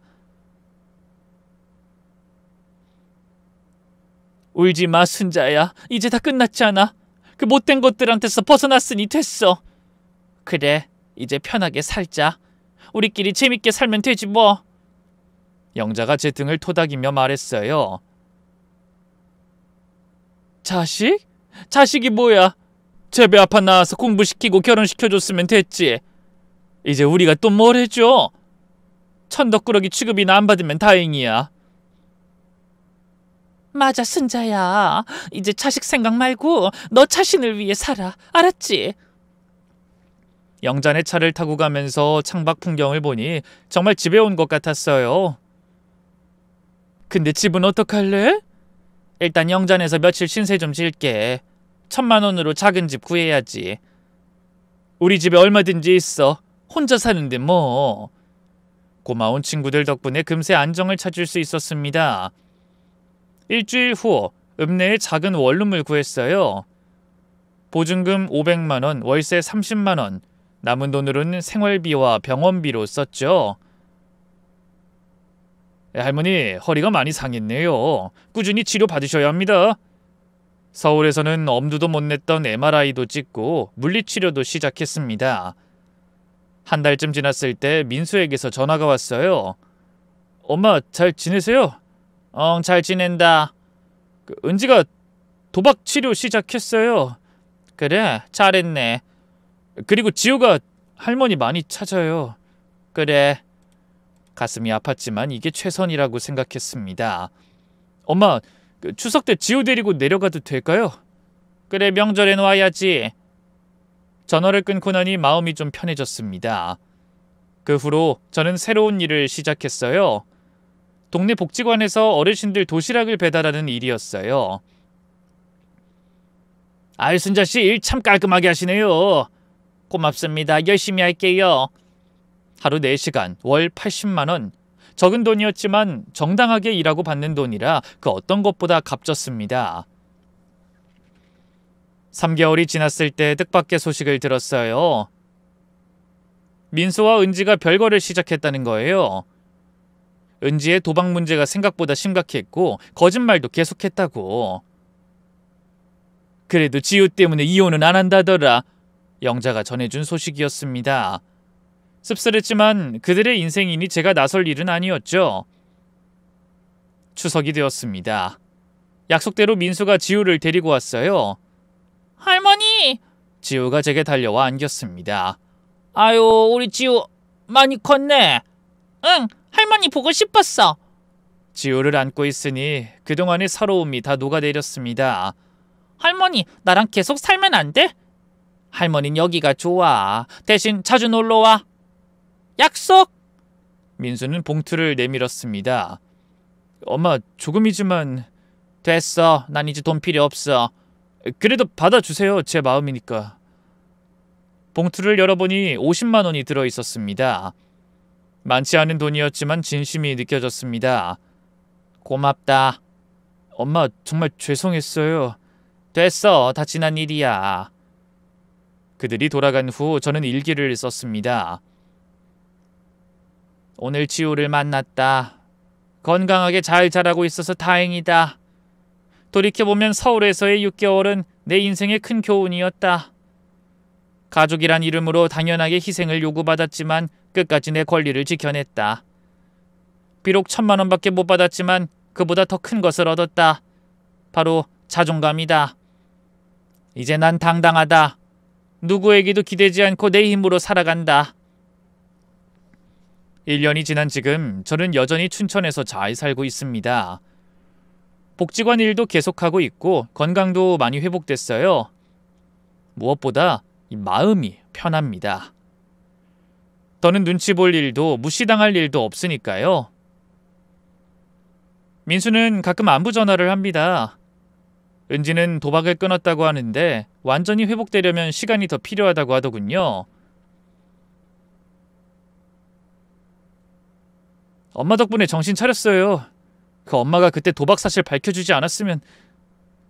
울지 마, 순자야. 이제 다 끝났잖아. 그 못된 것들한테서 벗어났으니 됐어. 그래, 이제 편하게 살자. 우리끼리 재밌게 살면 되지 뭐. 영자가 제 등을 토닥이며 말했어요. 자식? 자식이 뭐야? 제배 아파 나와서 공부시키고 결혼시켜줬으면 됐지. 이제 우리가 또 뭘 해줘? 천덕꾸러기 취급이나 안 받으면 다행이야. 맞아, 순자야. 이제 자식 생각 말고 너 자신을 위해 살아. 알았지? 영자네 차를 타고 가면서 창밖 풍경을 보니 정말 집에 온 것 같았어요. 근데 집은 어떡할래? 일단 영잔에서 며칠 신세 좀 질게. 1,000만 원으로 작은 집 구해야지. 우리 집에 얼마든지 있어. 혼자 사는데 뭐. 고마운 친구들 덕분에 금세 안정을 찾을 수 있었습니다. 일주일 후 읍내에 작은 원룸을 구했어요. 보증금 500만 원, 월세 30만 원, 남은 돈으로는 생활비와 병원비로 썼죠. 할머니, 허리가 많이 상했네요. 꾸준히 치료 받으셔야 합니다. 서울에서는 엄두도 못 냈던 MRI도 찍고 물리치료도 시작했습니다. 한 달쯤 지났을 때 민수에게서 전화가 왔어요. 엄마, 잘 지내세요? 잘 지낸다. 은지가 도박 치료 시작했어요. 그래, 잘했네. 그리고 지우가 할머니 많이 찾아요. 그래. 가슴이 아팠지만 이게 최선이라고 생각했습니다. 엄마, 추석 때 지우 데리고 내려가도 될까요? 그래, 명절엔 와야지. 전화를 끊고 나니 마음이 좀 편해졌습니다. 그 후로 저는 새로운 일을 시작했어요. 동네 복지관에서 어르신들 도시락을 배달하는 일이었어요. 아유, 순자씨 일 참 깔끔하게 하시네요. 고맙습니다. 열심히 할게요. 하루 4시간, 월 80만 원. 적은 돈이었지만 정당하게 일하고 받는 돈이라 그 어떤 것보다 값졌습니다. 3개월이 지났을 때 뜻밖의 소식을 들었어요. 민수와 은지가 별거를 시작했다는 거예요. 은지의 도박 문제가 생각보다 심각했고 거짓말도 계속했다고. 그래도 지우 때문에 이혼은 안 한다더라. 영자가 전해준 소식이었습니다. 씁쓸했지만 그들의 인생이니 제가 나설 일은 아니었죠. 추석이 되었습니다. 약속대로 민수가 지우를 데리고 왔어요. 할머니! 지우가 제게 달려와 안겼습니다. 아유, 우리 지우 많이 컸네. 응, 할머니 보고 싶었어. 지우를 안고 있으니 그동안의 서러움이 다 녹아내렸습니다. 할머니, 나랑 계속 살면 안 돼? 할머니는 여기가 좋아. 대신 자주 놀러와. 약속! 민수는 봉투를 내밀었습니다. 엄마, 조금이지만. 됐어. 난 이제 돈 필요 없어. 그래도 받아주세요. 제 마음이니까. 봉투를 열어보니 50만 원이 들어있었습니다. 많지 않은 돈이었지만 진심이 느껴졌습니다. 고맙다. 엄마, 정말 죄송했어요. 됐어. 다 지난 일이야. 그들이 돌아간 후 저는 일기를 썼습니다. 오늘 지우를 만났다. 건강하게 잘 자라고 있어서 다행이다. 돌이켜보면 서울에서의 6개월은 내 인생의 큰 교훈이었다. 가족이란 이름으로 당연하게 희생을 요구받았지만 끝까지 내 권리를 지켜냈다. 비록 1,000만 원밖에 못 받았지만 그보다 더 큰 것을 얻었다. 바로 자존감이다. 이제 난 당당하다. 누구에게도 기대지 않고 내 힘으로 살아간다. 1년이 지난 지금 저는 여전히 춘천에서 잘 살고 있습니다. 복지관 일도 계속하고 있고 건강도 많이 회복됐어요. 무엇보다 이 마음이 편합니다. 더는 눈치 볼 일도 무시당할 일도 없으니까요. 민수는 가끔 안부 전화를 합니다. 은지는 도박을 끊었다고 하는데 완전히 회복되려면 시간이 더 필요하다고 하더군요. 엄마 덕분에 정신 차렸어요. 그 엄마가 그때 도박 사실 밝혀주지 않았으면.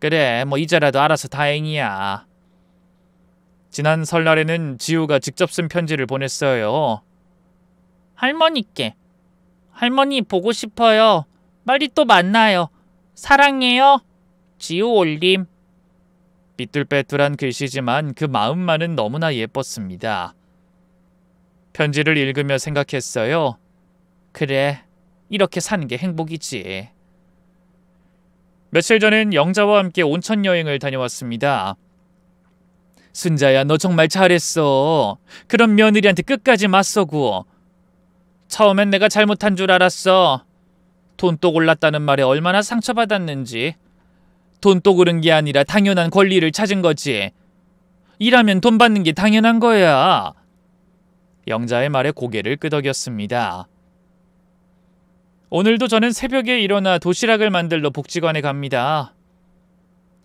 그래, 뭐 이제라도 알아서 다행이야. 지난 설날에는 지우가 직접 쓴 편지를 보냈어요. 할머니께. 할머니 보고 싶어요. 빨리 또 만나요. 사랑해요. 지우 올림. 삐뚤빼뚤한 글씨지만 그 마음만은 너무나 예뻤습니다. 편지를 읽으며 생각했어요. 그래, 이렇게 사는 게 행복이지. 며칠 전엔 영자와 함께 온천 여행을 다녀왔습니다. 순자야, 너 정말 잘했어. 그런 며느리한테 끝까지 맞서고. 처음엔 내가 잘못한 줄 알았어. 돈독 올랐다는 말에 얼마나 상처받았는지. 돈독 오른 게 아니라 당연한 권리를 찾은 거지. 일하면 돈 받는 게 당연한 거야. 영자의 말에 고개를 끄덕였습니다. 오늘도 저는 새벽에 일어나 도시락을 만들러 복지관에 갑니다.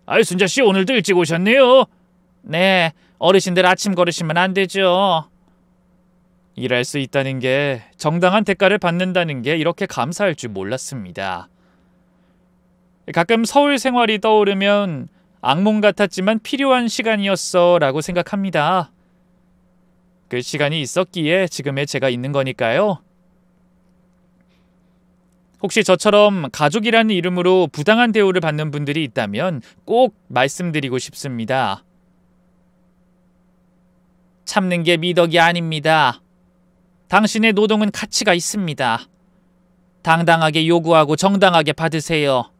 아이, 순자씨 오늘도 일찍 오셨네요. 네, 어르신들 아침 걸으시면 안 되죠. 일할 수 있다는 게, 정당한 대가를 받는다는 게 이렇게 감사할 줄 몰랐습니다. 가끔 서울 생활이 떠오르면 악몽 같았지만 필요한 시간이었어 라고 생각합니다. 그 시간이 있었기에 지금의 제가 있는 거니까요. 혹시 저처럼 가족이라는 이름으로 부당한 대우를 받는 분들이 있다면 꼭 말씀드리고 싶습니다. 참는 게 미덕이 아닙니다. 당신의 노동은 가치가 있습니다. 당당하게 요구하고 정당하게 받으세요.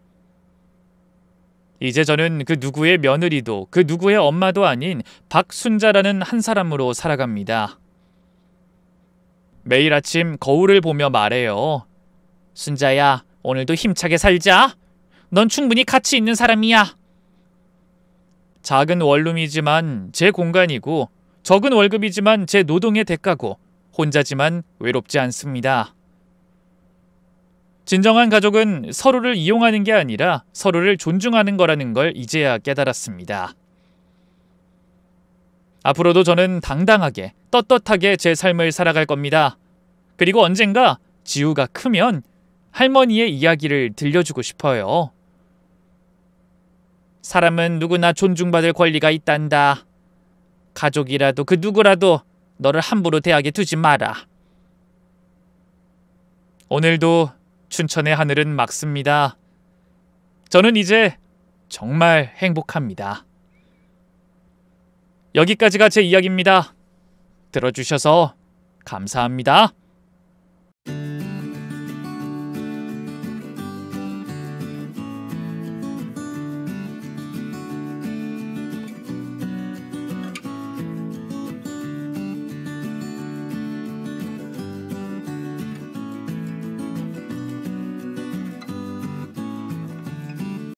이제 저는 그 누구의 며느리도 그 누구의 엄마도 아닌 박순자라는 한 사람으로 살아갑니다. 매일 아침 거울을 보며 말해요. 순자야, 오늘도 힘차게 살자. 넌 충분히 가치 있는 사람이야. 작은 원룸이지만 제 공간이고, 적은 월급이지만 제 노동의 대가고, 혼자지만 외롭지 않습니다. 진정한 가족은 서로를 이용하는 게 아니라 서로를 존중하는 거라는 걸 이제야 깨달았습니다. 앞으로도 저는 당당하게 떳떳하게 제 삶을 살아갈 겁니다. 그리고 언젠가 지우가 크면 할머니의 이야기를 들려주고 싶어요. 사람은 누구나 존중받을 권리가 있단다. 가족이라도 그 누구라도 너를 함부로 대하게 두지 마라. 오늘도 춘천의 하늘은 맑습니다. 저는 이제 정말 행복합니다. 여기까지가 제 이야기입니다. 들어주셔서 감사합니다.